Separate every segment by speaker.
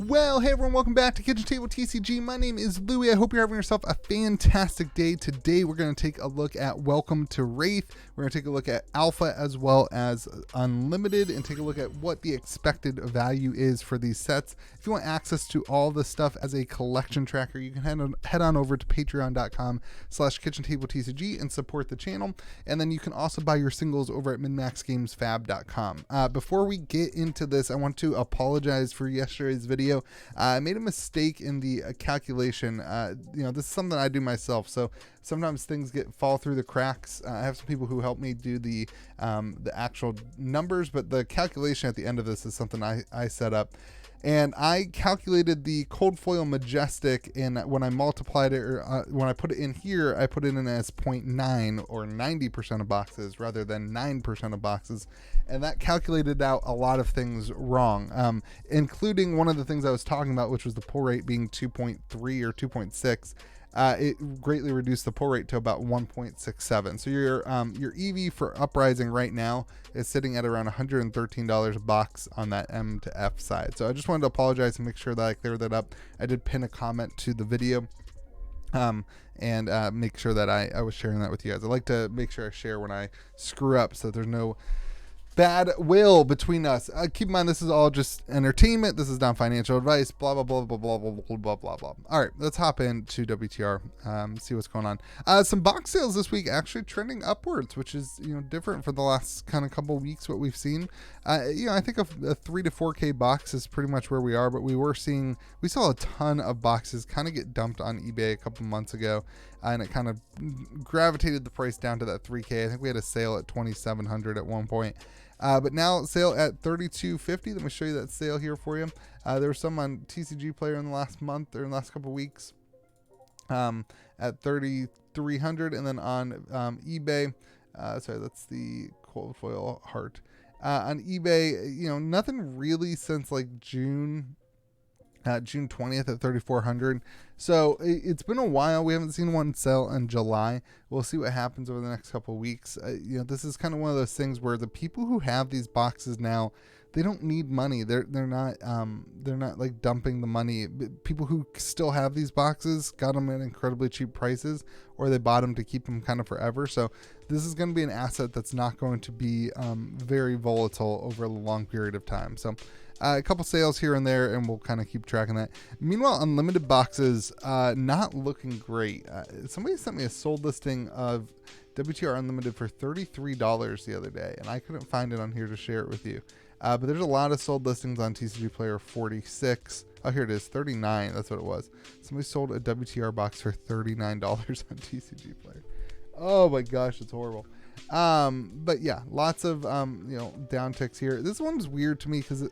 Speaker 1: Well, hey everyone, welcome back to Kitchen Table TCG. My name is Louie. I hope you're having yourself a fantastic day. Today we're going to take a look at Welcome to Rathe. We're going to take a look at Alpha as well as Unlimited and take a look at what the expected value is for these sets. If you want access to all this stuff as a collection tracker, you can head on over to patreon.com/KitchenTableTCG and support the channel. And then you can also buy your singles over at minmaxgamesfab.com. Before we get into this, I want to apologize for yesterday's video. I made a mistake in the calculation. This is something I do myself, so sometimes things fall through the cracks. I have some people who help me do the actual numbers, but the calculation at the end of this is something I set up. And I calculated the cold foil majestic, and when I multiplied it, or when I put it in here, I put it in as 0.9 or 90% of boxes rather than 9% of boxes. And that calculated out a lot of things wrong, including one of the things I was talking about, which was the pull rate being 2.3 or 2.6. It greatly reduced the pull rate to about 1.67. So your EV for Uprising right now is sitting at around $113 a box on that M to F side. So I just wanted to apologize and make sure that I cleared that up. I did pin a comment to the video and make sure that I was sharing that with you guys. I like to make sure I share when I screw up so there's no bad will between us. Keep in mind, this is all just entertainment. This is not financial advice. Blah, blah, blah, blah, blah, blah, blah, blah, blah, blah. All right, let's hop into WTR, see what's going on. Some box sales this week actually trending upwards, which is, different for the last kind of couple weeks, what we've seen. I think a 3 to 4K box is pretty much where we are, but we saw a ton of boxes kind of get dumped on eBay a couple months ago, and it kind of gravitated the price down to that 3K. I think we had a sale at 2,700 at one point. But now sale at $32.50. Let me show you that sale here for you. There was some on TCG Player in the last month or in the last couple weeks at $3,300, and then on eBay. Sorry, that's the cold foil heart. On eBay, nothing really since like June 20th at $3,400. So it's been a while. We haven't seen one sell in July. We'll see what happens over the next couple of weeks. This is kind of one of those things where the people who have these boxes now, they don't need money. They're not like dumping the money. People who still have these boxes got them at incredibly cheap prices, or they bought them to keep them kind of forever. So this is going to be an asset that's not going to be very volatile over a long period of time. So a couple sales here and there, and we'll kind of keep tracking that. Meanwhile, Unlimited boxes, not looking great. Somebody sent me a sold listing of WTR Unlimited for $33 the other day, and I couldn't find it on here to share it with you. But there's a lot of sold listings on TCG Player. 46. Oh, here it is. 39. That's what it was. Somebody sold a WTR box for $39 on TCG Player. Oh my gosh, it's horrible. But yeah, lots of downticks here. This one's weird to me because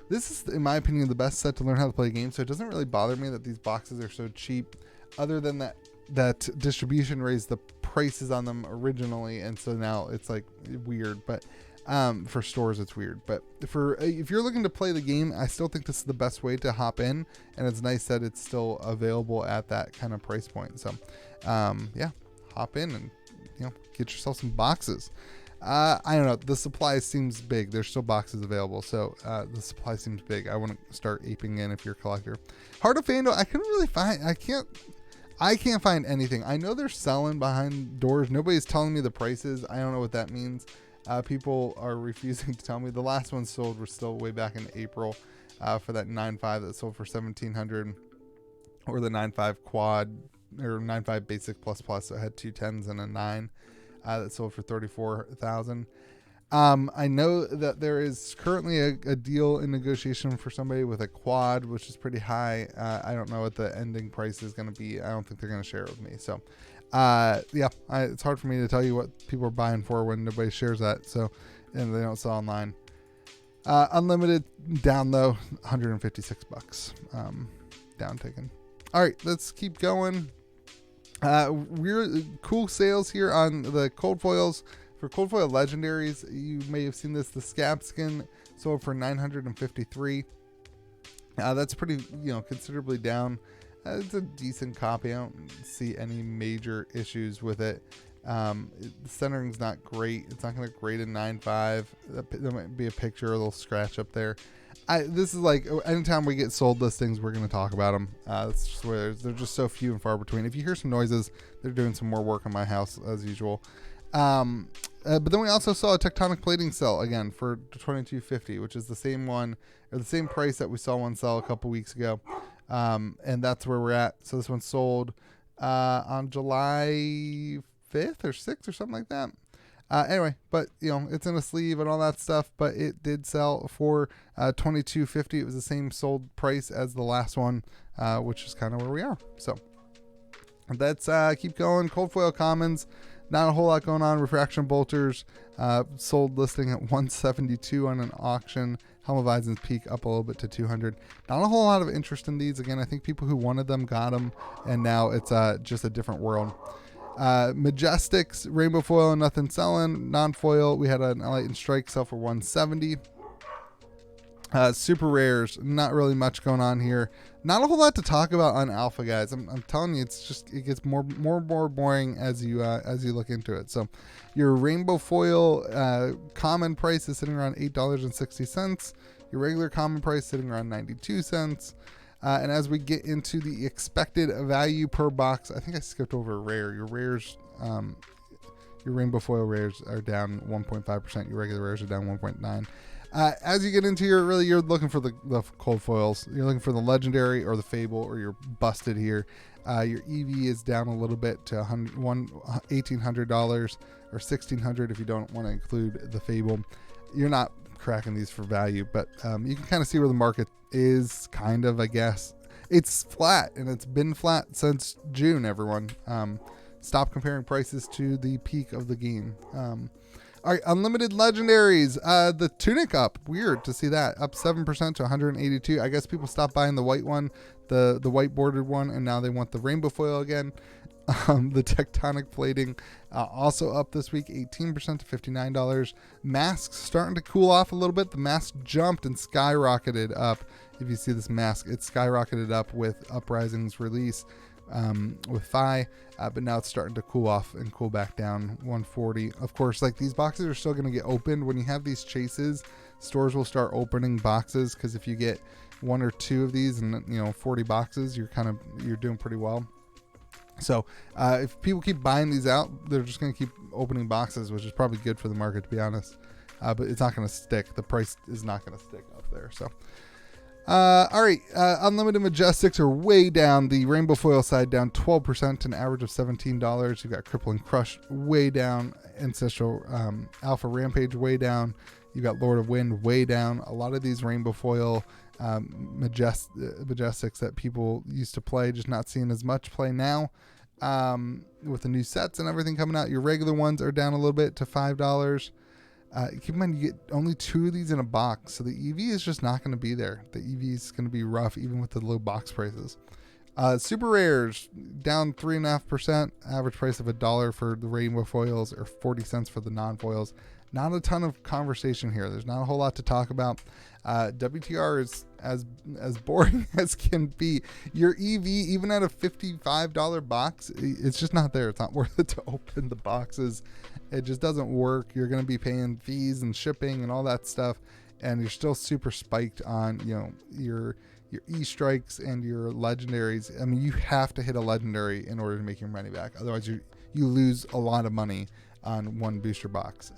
Speaker 1: this is, in my opinion, the best set to learn how to play games. So it doesn't really bother me that these boxes are so cheap, other than that distribution raised the prices on them originally, and so now it's like weird. But for stores, it's weird. But if you're looking to play the game, I still think this is the best way to hop in, and it's nice that it's still available at that kind of price point. So yeah, hop in and get yourself some boxes. I don't know. The supply seems big. There's still boxes available, so the supply seems big. I want to start aping in if you're a collector. Heart of Fandom, I couldn't really find. I can't find anything. I know they're selling behind doors. Nobody's telling me the prices. I don't know what that means. People are refusing to tell me. The last one sold was still way back in April for that 9.5 that sold for $1,700, or the 9.5 quad or 9.5 basic plus. So it had 2 10s and a 9. That sold for $34,000. I know that there is currently a deal in negotiation for somebody with a quad, which is pretty high. I don't know what the ending price is going to be. I don't think they're going to share it with me. So, it's hard for me to tell you what people are buying for when nobody shares that. So, and they don't sell online. Unlimited down though, $156. Down taken. All right, let's keep going. We're cool sales here on the cold foils. For cold foil legendaries, you may have seen this. The scab skin sold for $953. That's pretty, considerably down. It's a decent copy. I don't see any major issues with it. The centering's not great. It's not going to grade a 9.5. There might be a picture, a little scratch up there. This is like anytime we get sold listings, we're going to talk about them. It's just where they're just so few and far between. If you hear some noises, they're doing some more work on my house as usual. But then we also saw a tectonic plating sell again for $22.50, which is the same one or the same price that we saw one sell a couple weeks ago. And that's where we're at. So this one sold on July 5th or 6th or something like that. Anyway, but it's in a sleeve and all that stuff, but it did sell for $22.50. It was the same sold price as the last one, which is kind of where we are. So let's keep going. Cold foil commons, not a whole lot going on. Refraction bolters sold listing at $172 on an auction. Helmavizens peak up a little bit to $200. Not a whole lot of interest in these. Again, I think people who wanted them got them, and now it's just a different world. Majestics, rainbow foil, nothing selling. Non-foil, we had an light and strike sell for $170. Super rares, not really much going on here. Not a whole lot to talk about on alpha, guys. I'm telling you, it gets more boring as you look into it. So your rainbow foil common price is sitting around $8.60. Your regular common price sitting around 92 cents. And as we get into the expected value per box, I think I skipped over rare. Your rares, your rainbow foil rares are down 1.5%. Your regular rares are down 1.9%. As you get into you're looking for the cold foils. You're looking for the legendary or the fable, or you're busted here. Your EV is down a little bit to $1,800 or $1,600 if you don't want to include the fable. You're not cracking these for value, but you can kind of see where the market is, kind of, I guess. It's flat, and it's been flat since June, everyone. Stop comparing prices to the peak of the game. All right, unlimited legendaries. The tunic up. Weird to see that. Up 7% to 182. I guess people stopped buying the white one, the white bordered one, and now they want the rainbow foil again. The tectonic plating also up this week, 18% to $59. Masks starting to cool off a little bit. The mask jumped and skyrocketed up. If you see this mask, it skyrocketed up with Uprising's release with Fi, but now it's starting to cool off and cool back down. 140. Of course, like, these boxes are still going to get opened. When you have these chases, stores will start opening boxes, because if you get one or two of these and 40 boxes, you're doing pretty well. So if people keep buying these out, they're just going to keep opening boxes, which is probably good for the market, to be honest. But it's not going to stick. The price is not going to stick up there. So, all right. Unlimited Majestics are way down. The rainbow foil side down 12% to an average of $17. You've got Crippling Crush way down. Ancestral Alpha Rampage way down. You've got Lord of Wind way down. A lot of these rainbow foil Majestics that people used to play, just not seeing as much play now. With the new sets and everything coming out, your regular ones are down a little bit to $5. Keep in mind, you get only 2 of these in a box, so the EV is just not going to be there. The EV is going to be rough, even with the low box prices. Super rares down 3.5%. Average price of $1 for the rainbow foils, or 40 cents for the non-foils. Not a ton of conversation here. There's not a whole lot to talk about. WTR is as boring as can be. Your EV, even at a $55 box, it's just not there. It's not worth it to open the boxes. It just doesn't work. You're going to be paying fees and shipping and all that stuff, and you're still super spiked on your E-strikes and your legendaries. I mean, you have to hit a legendary in order to make your money back. Otherwise, you lose a lot of money on one booster box.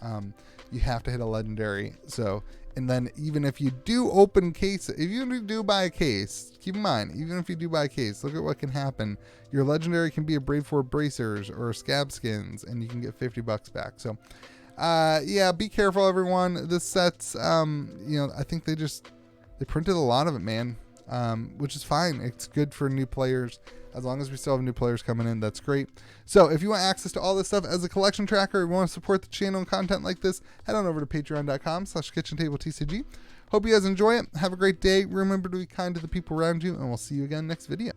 Speaker 1: You have to hit a legendary. So, and then even if you do open case, if you do buy a case, keep in mind, even if you do buy a case, look at what can happen. Your legendary can be a Brave Ford Bracers or Scab Skins, and you can get $50 back. So, yeah, be careful, everyone. This set's, I think they printed a lot of it, man. Which is fine. It's good for new players. As long as we still have new players coming in, that's great. So if you want access to all this stuff as a collection tracker, or you want to support the channel and content like this, head on over to patreon.com/KitchenTableTCG. Hope you guys enjoy it. Have a great day. Remember to be kind to the people around you, and we'll see you again next video.